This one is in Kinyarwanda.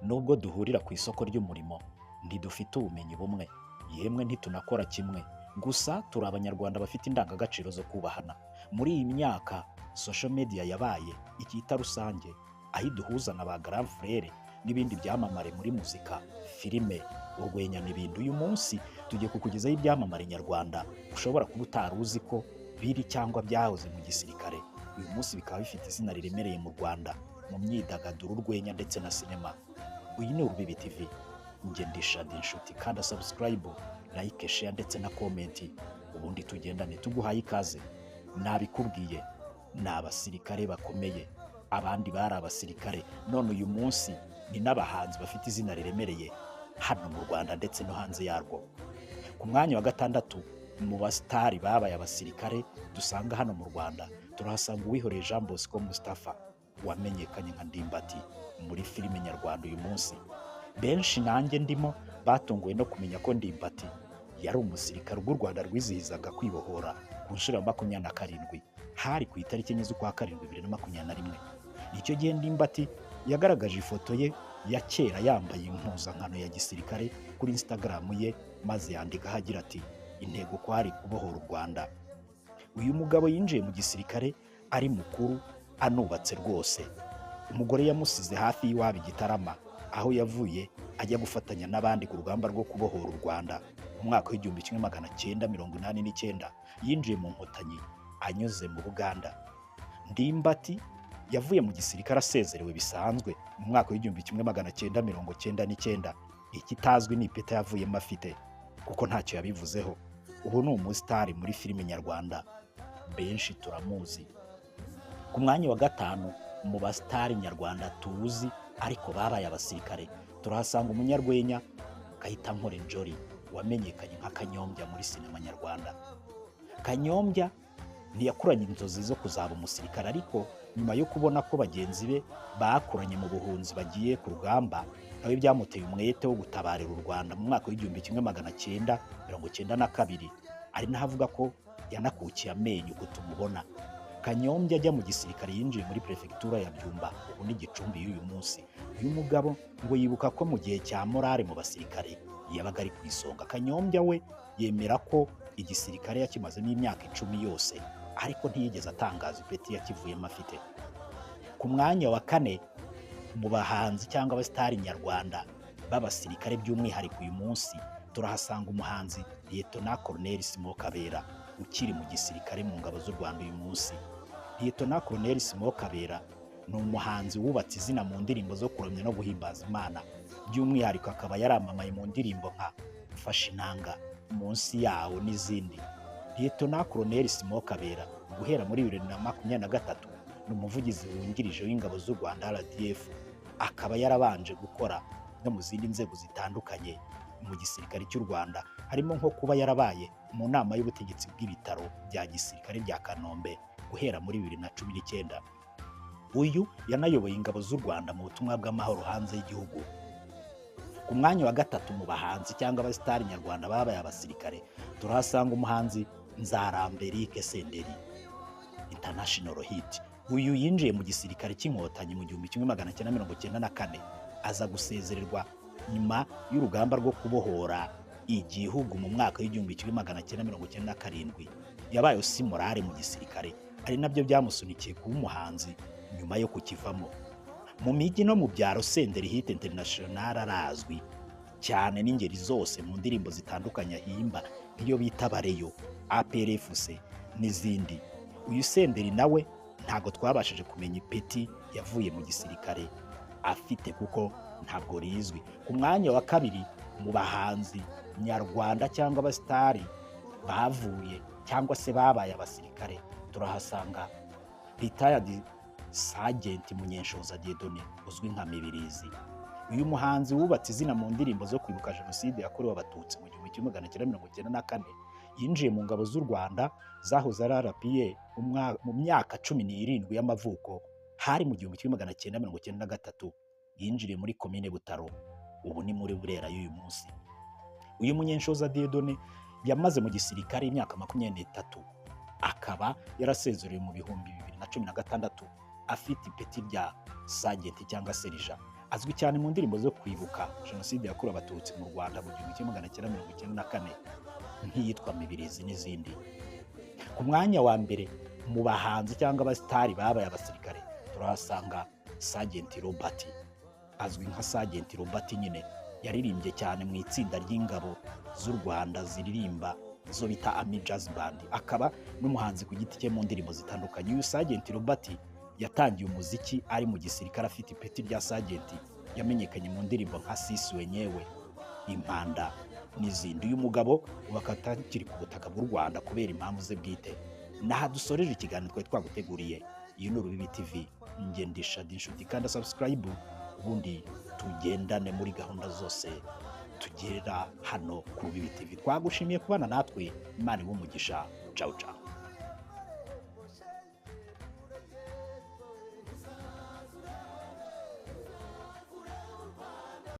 nubwo duhurira ku isoko ry'umurimo ntidufite ubumenyi bumwe, yemwe ntitunakora kimwe, gusa turi abanyarwanda bafite indangagaciro zo kubahana. Muri iyi myaka social media yabaye icyita rusange, aho iduhuza na ba grand frere n'ibindi byamamare muri muzika, filime, urwenya n'ibindi. Uyu munsi tugiye kukugezaho ibyamamare nyarwanda ushobora kuba utari uzi ko biri cyangwa byahoze mu gisirikare, uyu munsi bikaba bifite izina riremereye mu Rwanda mu myidagaduro, urwenya ndetse na sinema. Uyu ni Urubibi TV, njye ndi Shaddy Nshuti, kanda subscribe, like, share ndetse na comment, ubundi tugendane tuguhaye ikaze. Nabikubwiye, ni abasirikare bakomeye, abandi bari abasirikare, none uyu munsi ni n'abahanzi bafite izina riremereye hano mu Rwanda ndetse no hanze yarwo. Ku mwanya wa gatandatu mu basitari babaye abasirikare dusanga hano mu Rwanda, turahasanga Uwihoreye Jean Bosco Mustapha wamenyekanye nka Ndimbati muri filime nyarwanda. Uyu munsi benshi nanjye ndimo batunguwe no kumenya ko Ndimbati yari umusirikare ubwo u Rwanda rwizihizaga kwibohora ku nshuro ya 27, hari ku itariki enye z'ukwa karindwi 2021. Icyo gihe Ndimbati yagaragaje ifoto ye ya kera yambaye impuzankano ya gisirikare kuri Instagram ye, maze yandikaho agira ati intego kwari kubohora u Rwanda. Uyu mugabo yinjiye mu gisirikare ari mukuru, anubatse rwose. Umugore yamusize hafi y'iwabo i Gitarama, aho yavuye ajya gufatanya n'abandi ku rugamba rwo kubohora u Rwanda mu mwaka w'1989. Yinjiye mu Nkotanyi anyuze mu Buganda. Ndimbati yavuye mu gisirikare asezerewe bisanzwe mu mwaka w'1999. Ikitazwi ni ipeta yavuyemo afite, kuko ntacyo yabivuzeho. Ubu ni umusitari muri filime nyarwanda, benshi turamuzi. Ku mwanya wa gatanu mu basitari nyarwanda tuzi ariko babaye abasirikare, turahasanga umunyarwenya Kayitankore Njoli wamenyekanye nka Kanyombya muri sinema nyarwanda. Kanyombya ntiyakuranye inzozi zo kuzaba umusirikare, ariko nyuma yo kubona ko bagenzi be bakuranye mu buhunzi bagiye ku rugamba, nawe byamuteye umwete wo gutabarira u Rwanda mu mwaka w'1992. ari naho avuga ko yanakukiye amenyo uko tumubona. Kanyombya ajya mu gisirikare yinjiye muri prefectura ya Byumba, ubu ni Gicumbi y'uyu munsi. Uyu mugabo ngo yibuka ko mu gihe cya morale mu basirikare yabaga ari ku isonga. Kanyombya we yemera ko igisirikare yakimazemo imyaka 10 yose, ariko ntiyigeze atangaza ipeti yakivuyemo afite. Ku mwanya wa kane mu bahanzi cyangwa abasitari nyarwanda b'abasirikare by'umwihariko uyu munsi, turahasanga umuhanzi Lieutenant Colonel Simon Kabera ukiri mu gisirikare mu ngabo z'u Rwanda uyu munsi. Lieutenant Colonel Simon Kabera ni umuhanzi wubatse izina mu ndirimbo zo kuramya no guhimbaza Imana, by'umwihariko akaba yaramamaye mu ndirimbo nka Mfashe Inanga, Munsi Yawo n'izindi. Lieutenant Colonel Simon Kabera guhera muri 2023 ni umuvugizi wungirije w'ingabo z'u Rwanda RDF, akaba yarabanje gukora no mu zindi nzego zitandukanye mu gisirikare cy'u Rwanda, harimo nko kuba yarabaye mu nama y'ubutegetsi bw'ibitaro bya gisirikare bya Kanombe guhera muri 2019. Uyu yanayoboye ingabo z'u Rwanda mu butumwa bw'amahoro hanze y'igihugu. Ku mwanya wa gatatu mu bahanzi cyangwa abasitari nyarwanda babaye abasirikare, turahasanga umuhanzi Nzarambe Eric Senderi international hit. Uyu yinjiye mu gisirikare cy'inkotanyi mu 1994, aza gusezererwa nyuma y'urugamba rwo kubohora igihugu mu mwaka w'1997. Yabaye si morale mu gisirikare, ari nabyo byamusunikiye kuba umuhanzi nyuma yo kukivamo. Mu mijyi no mu byaro Senderi Hit International arazwi cyane n'ingeri zose mu ndirimbo zitandukanye ahimba, nk'iyo bita Bareyo, APRFC n'izindi. Uyu Senderi nawe ntago twabashije kumenya ipeti yavuye mu gisirikare afite, kuko ntabwo rizwi. Ku mwanya wa kabiri mu bahanzi nyarwanda cyangwa abasitari bavuye cyangwa se babaye abasirikare, turahasanga retired Sergeant Munyenshoza Dieudonné uzwi nka Mibirizi. Uyu muhanzi wubatse izina mu ndirimbo zo kwibuka Jenoside yakorewe Abatutsi mu 1994, yinjiye mu ngabo z'u Rwanda zahoze ari RPA mu myaka 17 y'amavuko, hari mu 1993. Yinjiriye muri komine Butaro, ubu ni muri Burera y'uyu munsi. Uyu Munyenshoza Dieudonné yamaze mu gisirikare imyaka 23, akaba yarasezerewe mu 2016 afite ipeti rya Sergeant cyangwa Serija. azwi cyane mu ndirimbo zo kwibuka jenoside yakorewe abatutsi mu Rwanda mu 1994 nk'iyitwa Mibirizi n'izindi. Ku mwanya wa mbere mu bahanzi cyangwa abasitari babaye abasirikare turahasanga Sergeant Robert, azwi nka Sergeant Robert nyine, yaririmbye cyane mu itsinda ry'ingabo z'u Rwanda ziririmba zo bita Army Jazz Band, akaba n'umuhanzi ku giti cye mu ndirimbo zitandukanye. Uyu Sergeant Robert yatangiye umuziki ari mu gisirikare afite ipeti rya Sergeant, yamenyekanye mu ndirimbo nka Sisi Wenyewe, Impanda n'izindi. Uyu mugabo wakatakiri ku butaka bw'u Rwanda kubera impamvu ze bwite. Naha dusoreje ikiganiro twari twaguteguriye. Iyi ni Urubibi TV, njye ndi Shaddy Nshuti, kandi subscribe ubundi tugendane muri gahunda zose tugera hano ku Rubibi TV. Twagushimiye kubana natwe, Imana imugisha. Ciao ciao.